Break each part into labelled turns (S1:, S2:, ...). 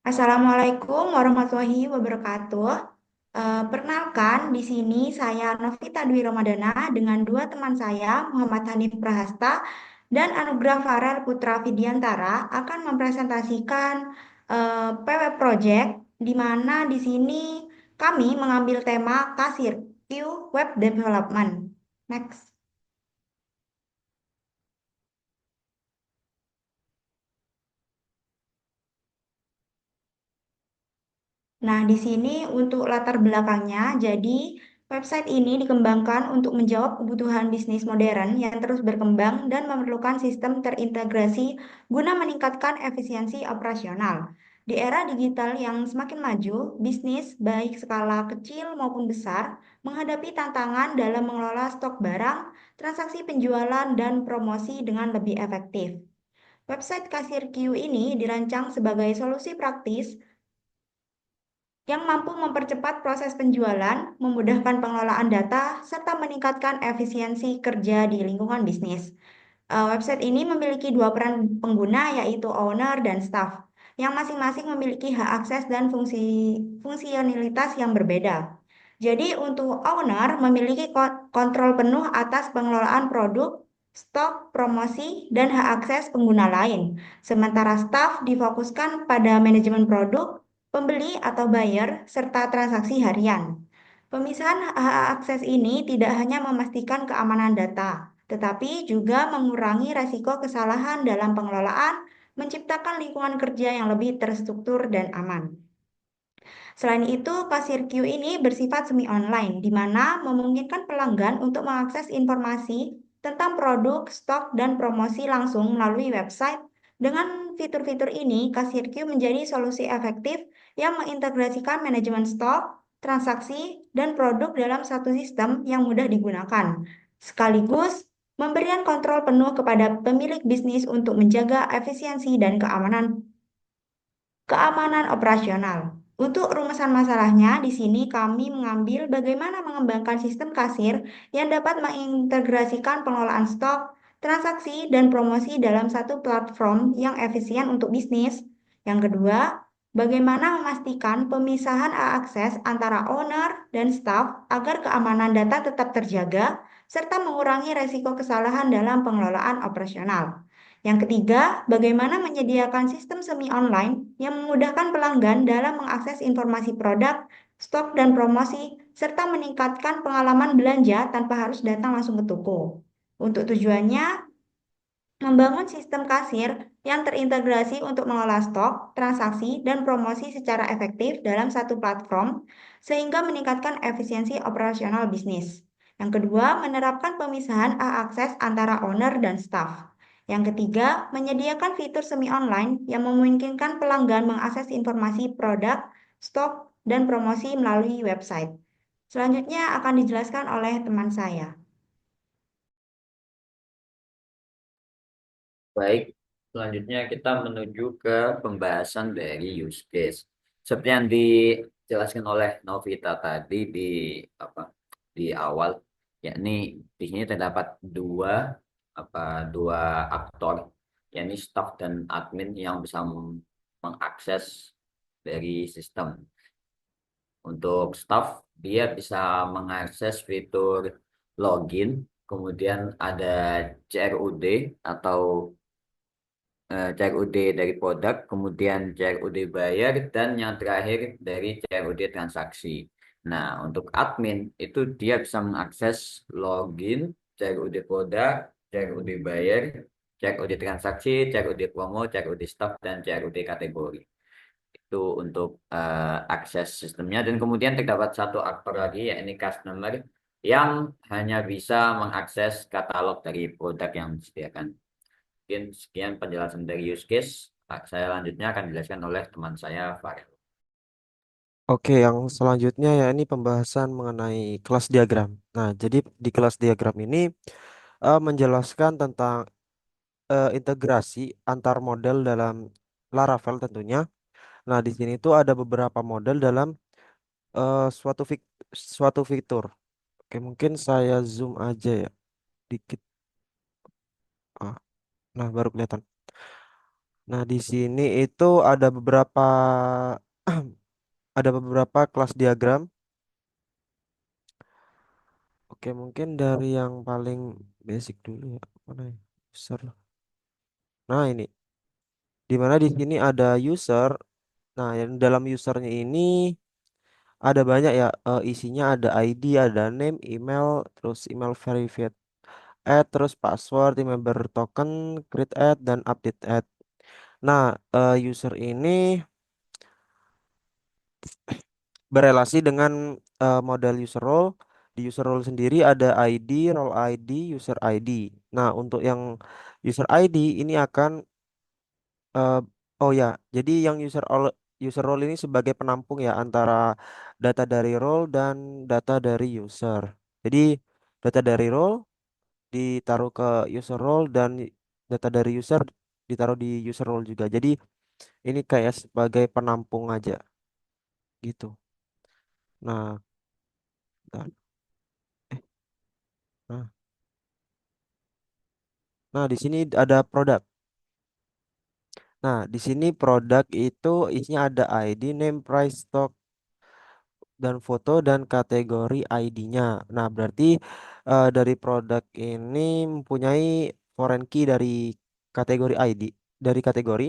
S1: Assalamualaikum warahmatullahi wabarakatuh. Perkenalkan, di sini saya Novita Dwi Ramadana dengan dua teman saya, Muhammad Hanif Prahasta dan Anugrah Farel Putra Vidiantara, akan mempresentasikan PW Project, di mana di sini kami mengambil tema kasir Q Web Development. Next. Nah, di sini untuk latar belakangnya, jadi website ini dikembangkan untuk menjawab kebutuhan bisnis modern yang terus berkembang dan memerlukan sistem terintegrasi guna meningkatkan efisiensi operasional. Di era digital yang semakin maju, bisnis baik skala kecil maupun besar menghadapi tantangan dalam mengelola stok barang, transaksi penjualan, dan promosi dengan lebih efektif. Website Kasir Q ini dirancang sebagai solusi praktis yang mampu mempercepat proses penjualan, memudahkan pengelolaan data, serta meningkatkan efisiensi kerja di lingkungan bisnis. Website ini memiliki dua peran pengguna, yaitu owner dan staff, yang masing-masing memiliki hak akses dan fungsionalitas yang berbeda. Jadi, untuk owner memiliki kontrol penuh atas pengelolaan produk, stok, promosi, dan hak akses pengguna lain. Sementara staff difokuskan pada manajemen produk, pembeli atau buyer, serta transaksi harian. Pemisahan hak akses ini tidak hanya memastikan keamanan data, tetapi juga mengurangi risiko kesalahan dalam pengelolaan, menciptakan lingkungan kerja yang lebih terstruktur dan aman. Selain itu, kasir Q ini bersifat semi-online, di mana memungkinkan pelanggan untuk mengakses informasi tentang produk, stok, dan promosi langsung melalui website. Dengan fitur-fitur ini, kasir Q menjadi solusi efektif yang mengintegrasikan manajemen stok, transaksi, dan produk dalam satu sistem yang mudah digunakan. Sekaligus, memberikan kontrol penuh kepada pemilik bisnis untuk menjaga efisiensi dan keamanan operasional. Untuk rumusan masalahnya, di sini kami mengambil bagaimana mengembangkan sistem kasir yang dapat mengintegrasikan pengelolaan stok, transaksi, dan promosi dalam satu platform yang efisien untuk bisnis. Yang kedua, bagaimana memastikan pemisahan akses antara owner dan staff agar keamanan data tetap terjaga, serta mengurangi resiko kesalahan dalam pengelolaan operasional. Yang ketiga, bagaimana menyediakan sistem semi-online yang memudahkan pelanggan dalam mengakses informasi produk, stok, dan promosi, serta meningkatkan pengalaman belanja tanpa harus datang langsung ke toko. Untuk tujuannya, membangun sistem kasir yang terintegrasi untuk mengelola stok, transaksi, dan promosi secara efektif dalam satu platform, sehingga meningkatkan efisiensi operasional bisnis. Yang kedua, menerapkan pemisahan akses antara owner dan staff. Yang ketiga, menyediakan fitur semi-online yang memungkinkan pelanggan mengakses informasi produk, stok, dan promosi melalui website. Selanjutnya akan dijelaskan oleh teman saya.
S2: Baik, selanjutnya kita menuju ke pembahasan dari use case. Seperti yang dijelaskan oleh Novita tadi apa di awal, yakni di sini terdapat apa dua aktor, yakni staff dan admin yang bisa mengakses dari sistem. Untuk staff, dia bisa mengakses fitur login, kemudian ada CRUD atau CRUD dari produk, kemudian CRUD bayar, dan yang terakhir dari CRUD transaksi. Nah, untuk admin itu dia bisa mengakses login, CRUD produk, CRUD bayar, CRUD transaksi, CRUD promo, CRUD staff, dan CRUD kategori. Itu untuk akses sistemnya. Dan kemudian terdapat satu aktor lagi, yakni customer, yang hanya bisa mengakses katalog dari produk yang disediakan. Mungkin sekian penjelasan dari use case. Saya lanjutnya akan dijelaskan oleh teman saya, Farel.
S3: Oke, yang selanjutnya ya ini pembahasan mengenai kelas diagram. Nah, jadi di kelas diagram ini menjelaskan tentang integrasi antar model dalam Laravel tentunya. Nah, di sini tuh ada beberapa model dalam suatu fitur. Oke, mungkin saya zoom aja ya dikit. Ah, nah, baru kelihatan. Nah, di sini itu ada beberapa ada beberapa kelas diagram. Oke, mungkin dari yang paling basic dulu ya. Mana ya? User. Nah, ini di mana di sini ada user. Nah, yang dalam usernya ini ada banyak ya, isinya ada ID, ada name, email, terus email verified add, terus password, member token, create add, dan update add. Nah, user ini berelasi dengan model user role. Di user role sendiri ada ID, role ID, user ID. Nah, untuk yang user ID ini akan eh, oh ya, jadi yang user role ini sebagai penampung ya antara data dari role dan data dari user. Jadi data dari role ditaruh ke user role dan data dari user ditaruh di user role juga. Jadi ini kayak sebagai penampung aja gitu. Nah, bentar. Nah, nah, di sini ada produk. Nah, di sini produk itu isinya ada ID, name, price, stock, dan foto dan kategori ID-nya. Nah, berarti dari produk ini mempunyai foreign key dari kategori ID, dari kategori.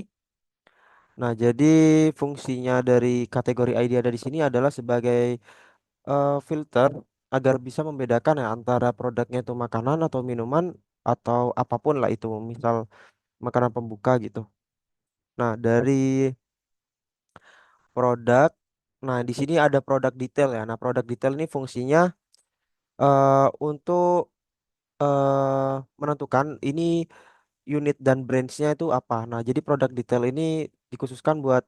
S3: Nah, jadi fungsinya dari kategori ID ada di sini adalah sebagai filter agar bisa membedakan ya antara produknya itu makanan atau minuman atau apapun lah itu, misal makanan pembuka gitu. Nah, dari produk, nah di sini ada produk detail ya. Nah, produk detail ini fungsinya untuk menentukan ini unit dan branchnya itu apa. Nah, jadi produk detail ini dikhususkan buat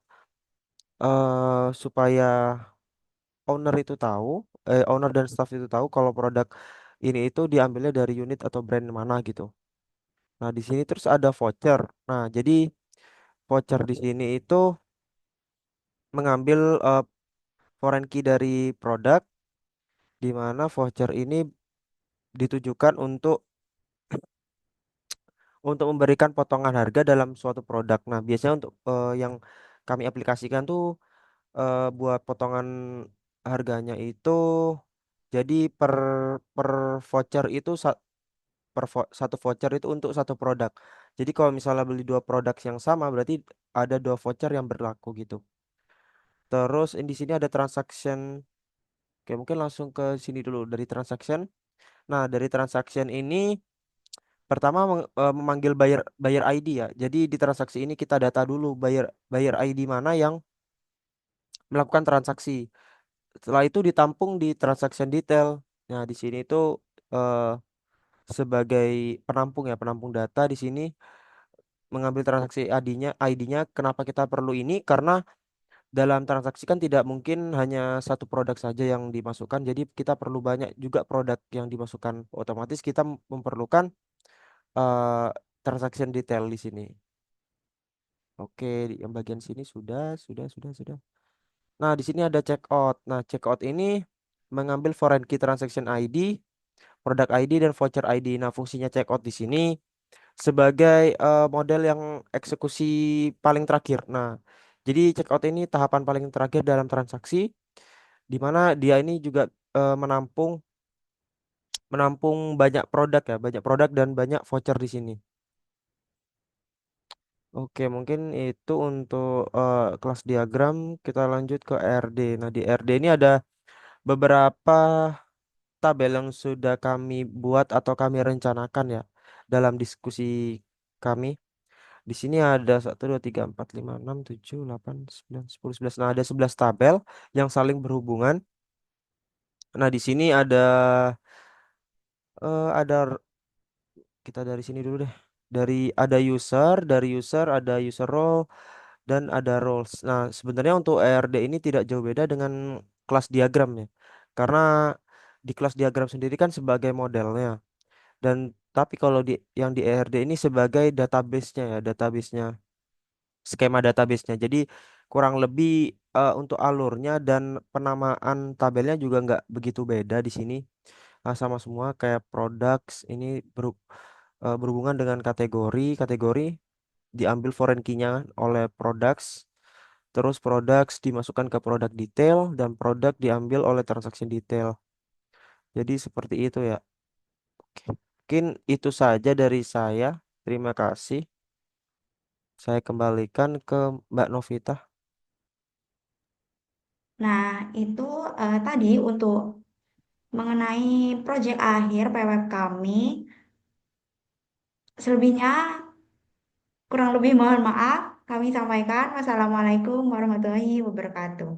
S3: supaya owner itu tahu, owner dan staff itu tahu kalau produk ini itu diambilnya dari unit atau brand mana gitu. Nah, di sini terus ada voucher. Nah, jadi voucher di sini itu mengambil foreign key dari produk, di mana voucher ini ditujukan untuk memberikan potongan harga dalam suatu produk. Nah, biasanya untuk yang kami aplikasikan tuh buat potongan harganya itu jadi per voucher itu satu voucher itu untuk satu produk. Jadi kalau misalnya beli dua produk yang sama berarti ada dua voucher yang berlaku gitu. Terus di sini ada transaction. Oke, mungkin langsung ke sini dulu dari transaction. Nah, dari transaction ini pertama memanggil buyer buyer ID ya. Jadi di transaksi ini kita data dulu buyer buyer ID mana yang melakukan transaksi. Setelah itu ditampung di transaction detail. Nah, di sini itu eh, sebagai penampung ya, penampung data di sini mengambil transaksi ID-nya. Kenapa kita perlu ini? Karena dalam transaksi kan tidak mungkin hanya satu produk saja yang dimasukkan. Jadi kita perlu banyak juga produk yang dimasukkan. Otomatis kita memerlukan eh, transaction detail di sini. Oke, yang bagian sini sudah. Nah, di sini ada checkout. Nah, checkout ini mengambil foreign key transaction ID, product ID, dan voucher ID. Nah, fungsinya checkout di sini sebagai model yang eksekusi paling terakhir. Nah, jadi checkout ini tahapan paling terakhir dalam transaksi, di mana dia ini juga menampung menampung banyak produk dan banyak voucher di sini. Oke, mungkin itu untuk kelas diagram. Kita lanjut ke RD. Nah, di RD ini ada beberapa tabel yang sudah kami buat atau kami rencanakan ya dalam diskusi kami. Di sini ada 1, 2, 3, 4, 5, 6, 7, 8, 9, 10, 11. Nah, ada 11 tabel yang saling berhubungan. Nah, di sini ada kita dari sini dulu deh. Dari user ada user role dan ada roles. Nah, sebenarnya untuk ERD ini tidak jauh beda dengan kelas diagram ya. Karena di kelas diagram sendiri kan sebagai modelnya. Dan tapi kalau yang di ERD ini sebagai database-nya ya, database-nya, skema database-nya. Jadi kurang lebih untuk alurnya dan penamaan tabelnya juga nggak begitu beda di sini. Sama semua kayak products ini berhubungan dengan kategori, kategori. diambil foreign key-nya oleh products, terus products dimasukkan ke produk detail, dan produk diambil oleh transaksi detail. Jadi seperti itu ya. Oke. Mungkin itu saja dari saya. Terima kasih. Saya kembalikan ke Mbak Novita.
S1: Nah, itu tadi untuk mengenai proyek akhir PWeb kami. Selebihnya kurang lebih mohon maaf. Kami sampaikan wassalamualaikum warahmatullahi wabarakatuh.